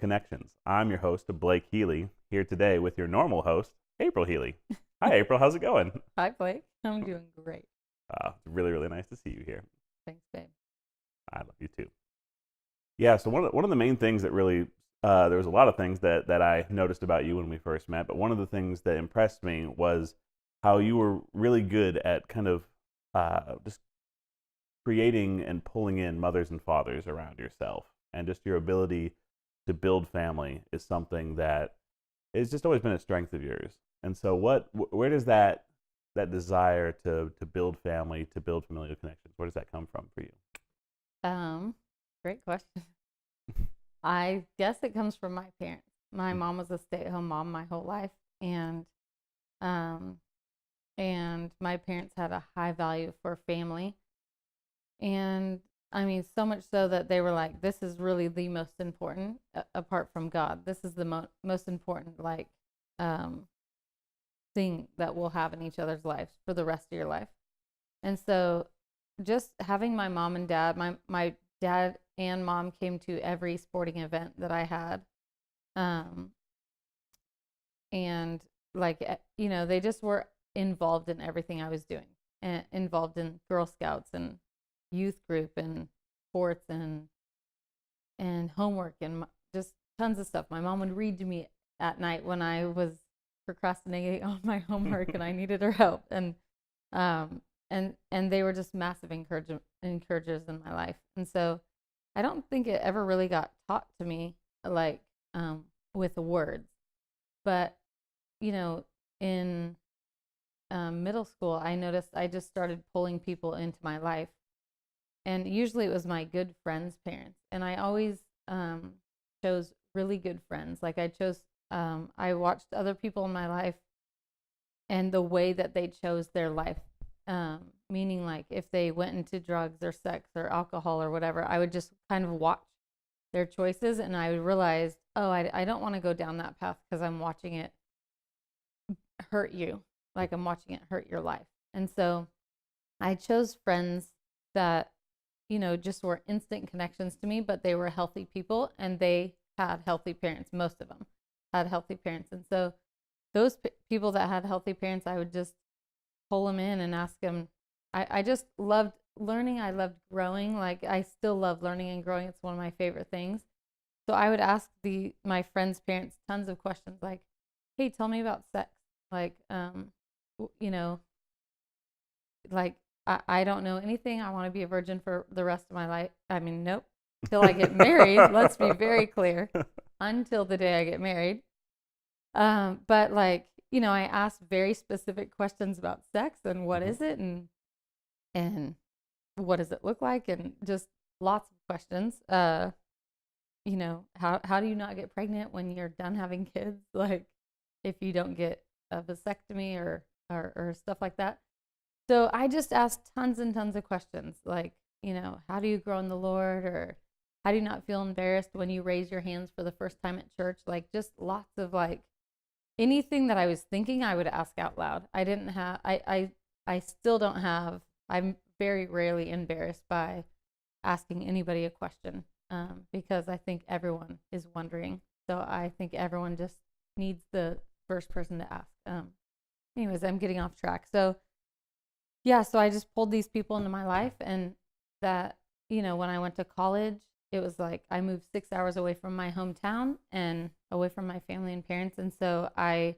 Connections. I'm your host, Blake Healy, here today with your normal host, April Healy. Hi, April. How's it going? Hi, Blake. I'm doing great. It's really, really nice to see you here. Thanks, babe. I love you too. Yeah, so one of the main things that really, there was a lot of things that I noticed about you when we first met, but one of the things that impressed me was how you were really good at kind of just creating and pulling in mothers and fathers around yourself. And just your ability to build family is something that has just always been a strength of yours. And so where does that desire to build family, to build familial connections, where does that come from for you? Um, Great question. I guess it comes from my parents. My mom was a stay-at-home mom my whole life, and um, my parents had a high value for family. And I mean, so much so that they were like, this is really the most important, apart from God. This is the most important, like, um, thing that we'll have in each other's lives for the rest of your life. And so just having my mom and dad, my dad and mom came to every sporting event that I had. Um, and like, they just were involved in everything I was doing, and involved in Girl Scouts and youth group and sports and homework and just tons of stuff. My mom would read to me at night when I was procrastinating on my homework and I needed her help. Um, and they were just massive encouragers in my life. And so I don't think it ever really got taught to me, like, with words. But in middle school, I noticed I just started pulling people into my life, and usually it was my good friends' parents. And I always chose really good friends. Like I watched other people in my life and the way that they chose their life. Meaning, like, if they went into drugs or sex or alcohol or whatever, I would just kind of watch their choices, and I would realize, oh, I don't want to go down that path because I'm watching it hurt you. Like, I'm watching it hurt your life. And so I chose friends that, just were instant connections to me, but they were healthy people and they had healthy parents. Most of them had healthy parents. And so those people that had healthy parents, I would just pull them in and ask them. I just loved learning. I loved growing. Like, I still love learning and growing. It's one of my favorite things. So I would ask my friends' parents tons of questions, like, hey, tell me about sex. Like, you know, like, I don't know anything. I want to be a virgin for the rest of my life. I mean, nope. Till I get married. Let's be very clear. Until the day I get married. But, like, I asked very specific questions about sex and what Mhm. is it, and what does it look like, and just lots of questions. How do you not get pregnant when you're done having kids? Like, if you don't get a vasectomy or stuff like that. So I just asked tons and tons of questions, like, how do you grow in the Lord, or how do you not feel embarrassed when you raise your hands for the first time at church? Like, just lots of, like, anything that I was thinking, I would ask out loud. I didn't have, I still don't have, I'm very rarely embarrassed by asking anybody a question, because I think everyone is wondering. So I think everyone just needs the first person to ask. Anyways, I'm getting off track. So yeah, so I just pulled these people into my life, and that, when I went to college, it was like I moved 6 hours away from my hometown and away from my family and parents. And so I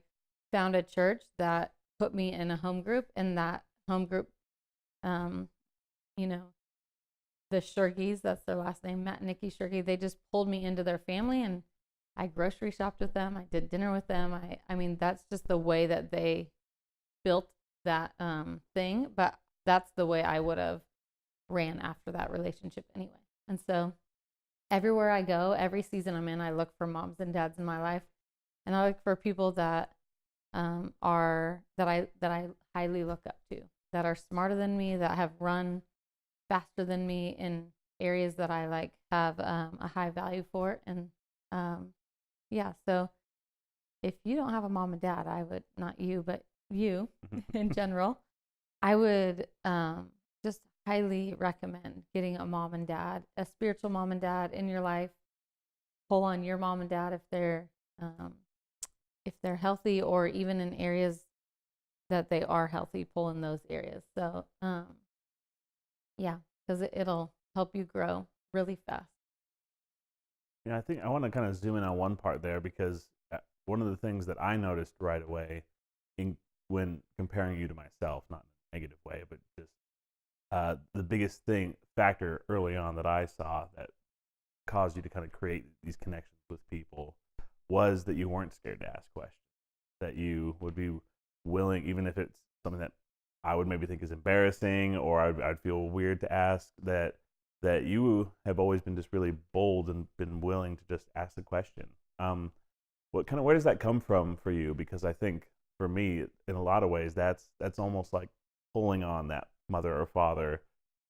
found a church that put me in a home group, and that home group, um, you know, the Shurgies, that's their last name, Matt and Nikki Shurgi, they just pulled me into their family, and I grocery shopped with them. I did dinner with them. I mean, that's just the way that they built that thing. But that's the way I would have ran after that relationship anyway. And so everywhere I go, every season I'm in, I look for moms and dads in my life, and I look for people that I highly look up to, that are smarter than me, that have run faster than me in areas that I like have a high value for. And yeah, so if you don't have a mom and dad, I would, not you, but you in general, I would just highly recommend getting a mom and dad, a spiritual mom and dad in your life. pull on your mom and dad if they're healthy, or even in areas that they are healthy, pull in those areas. So yeah, because it'll help you grow really fast. Yeah, I think I want to kind of zoom in on one part there because one of the things that I noticed right away in when comparing you to myself, not in a negative way, but just the biggest factor early on that I saw that caused you to kind of create these connections with people was that you weren't scared to ask questions, that you would be willing, even if it's something that I would maybe think is embarrassing or I'd feel weird to ask, that you have always been just really bold and been willing to just ask the question. Where does that come from for you? Because I think for me, in a lot of ways, that's almost like pulling on that mother or father.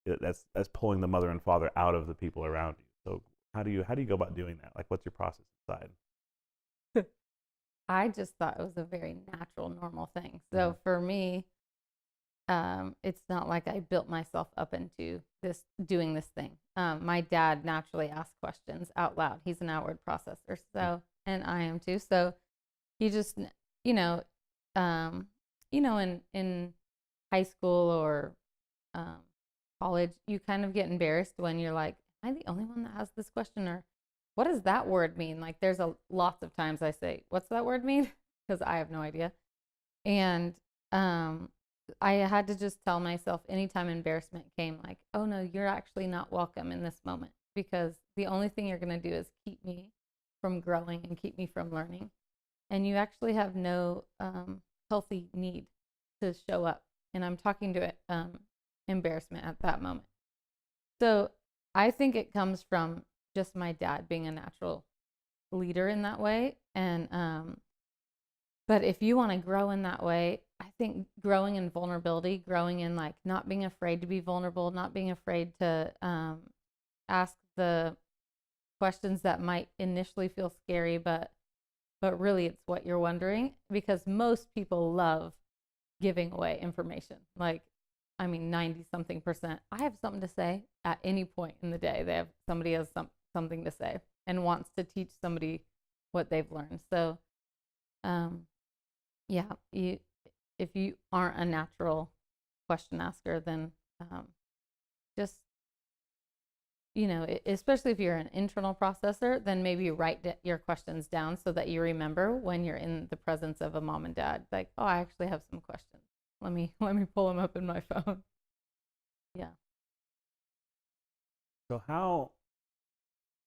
That's pulling the mother and father out of the people around you. So how do you go about doing that? Like, what's your process inside? I just thought it was a very natural, normal thing. So for me, it's not like I built myself up into doing this thing. My dad naturally asks questions out loud. He's an outward processor, so, and I am too. So he just, you know, in high school or college, you kind of get embarrassed when you're like, am I the only one that has this question? Or what does that word mean? Like, there's lots of times I say, what's that word mean? Because I have no idea. And I had to just tell myself anytime embarrassment came, like, oh no, you're actually not welcome in this moment, because the only thing you're going to do is keep me from growing and keep me from learning. And you actually have no healthy need to show up. And I'm talking to it, embarrassment at that moment. So I think it comes from just my dad being a natural leader in that way. And but if you want to grow in that way, I think growing in vulnerability, growing in like not being afraid to be vulnerable, not being afraid to ask the questions that might initially feel scary, but really it's what you're wondering, because most people love giving away information. Like, I mean, 90 something percent. I have something to say at any point in the day. Somebody has something to say and wants to teach somebody what they've learned. So, yeah, if you aren't a natural question asker, then just, especially if you're an internal processor, then maybe write your questions down so that you remember when you're in the presence of a mom and dad. Like, oh, I actually have some questions. Let me pull them up in my phone. Yeah. So how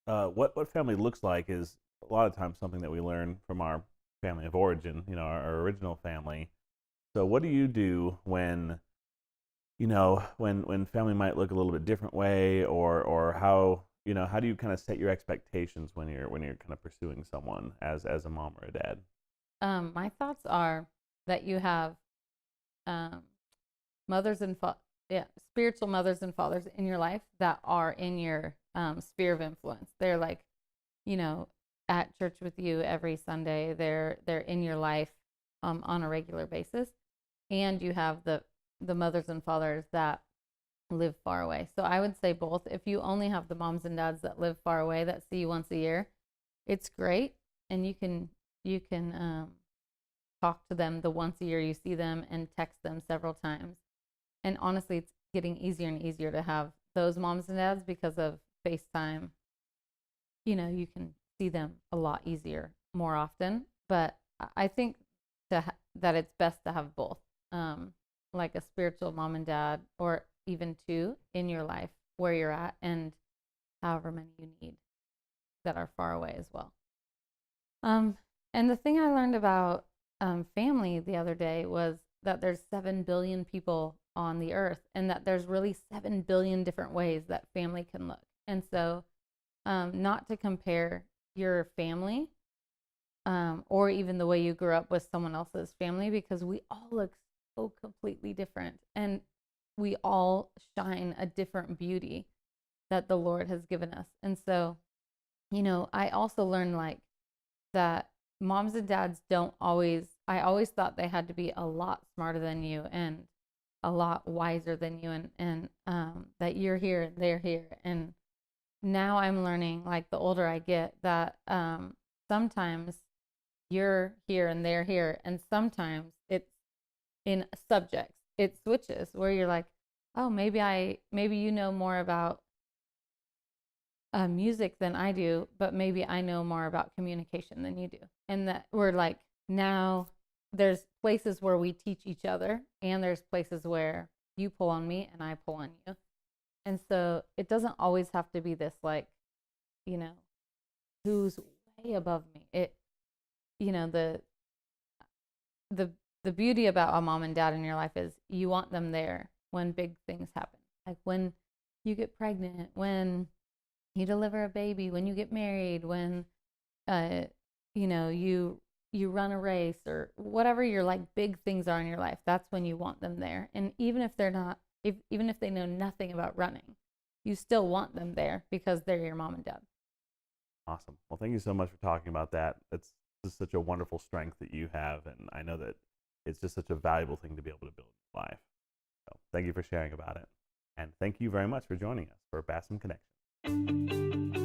what family looks like is a lot of times something that we learn from our family of origin, our original family. So what do you do when when family might look a little bit different way, or how how do you kind of set your expectations when you're kind of pursuing someone as a mom or a dad? My thoughts are that you have mothers and spiritual mothers and fathers in your life that are in your sphere of influence. They're like, at church with you every Sunday. They're in your life on a regular basis, and you have the mothers and fathers that live far away. So I would say both. If you only have the moms and dads that live far away that see you once a year, it's great, and you can talk to them the once a year you see them and text them several times. And honestly, it's getting easier and easier to have those moms and dads because of FaceTime. You can see them a lot easier, more often. But I think that it's best to have both, like a spiritual mom and dad, or even two in your life where you're at, and however many you need that are far away as well. And the thing I learned about family the other day was that there's 7 billion people on the earth, and that there's really 7 billion different ways that family can look. And so not to compare your family or even the way you grew up with someone else's family, because we all look so completely different, and we all shine a different beauty that the Lord has given us. And so, I also learned like that moms and dads don't always, I always thought they had to be a lot smarter than you and a lot wiser than you, and that you're here and they're here, and now I'm learning, like the older I get, that sometimes you're here and they're here, and sometimes it's in subjects. It switches where you're like, oh, maybe you know more about music than I do, but maybe I know more about communication than you do. And that we're like, now there's places where we teach each other, and there's places where you pull on me and I pull on you. And so it doesn't always have to be this, like, you know, who's way above me. It, you know, the the beauty about a mom and dad in your life is you want them there when big things happen. Like when you get pregnant, when you deliver a baby, when you get married, when uh you run a race, or whatever your like big things are in your life. That's when you want them there. And even if they're not, even if they know nothing about running, you still want them there because they're your mom and dad. Awesome. Well, thank you so much for talking about that. It's just such a wonderful strength that you have, and I know that it's just such a valuable thing to be able to build in life. So thank you for sharing about it. And thank you very much for joining us for BASSM Connections.